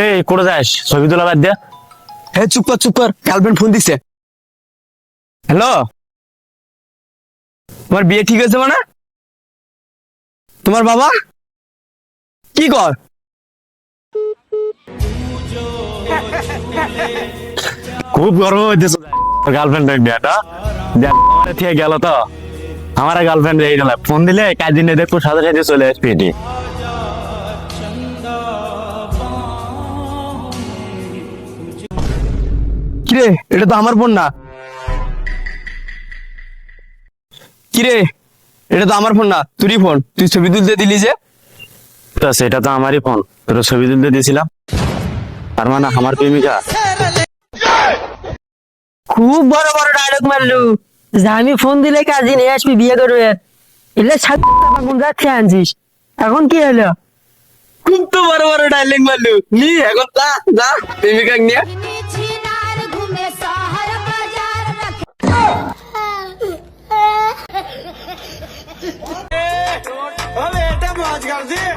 এই করে যাস ছবি তোলা বাদ দে। হে চুপ কর গার্লফ্রেন্ড ফোন দিছে। হ্যালো, তোমার বিয়ে ঠিক হয়েছে মানে? তোমার বাবা কি কর? খুব গর্ব হইতেছে গার্লফ্রেন্ড বিয়েটা ঠিক গেল তো। আমার গার্লফ্রেন্ড এই গেল ফোন দিলে কাজ দিনে দেখো সাথে সাথে চলে আসবে এটি। কিরে, এটা তো আমার ফোন না। কিরে, এটা তো আমার ফোন না, তুই ফোন। তুই ছবি তুলতে দিলি যে? তো সেটা তো আমারই ফোন, তোর ছবি তুলতে দিয়েছিলাম। তার মানে আমার প্রেমিকা। খুব বড় বড় ডায়লগ মারলু যে আমি ফোন দিলে কাজে নিয়ে আসবি বিয়ে করবে। এলে কোন যাচ্ছে আনছিস, এখন কি হলো? খুব তো বড় বড় ডায়লগ মারলু। নি এখন যা যা প্রেমিকা নিয়ে। बेटा मौज कर दी।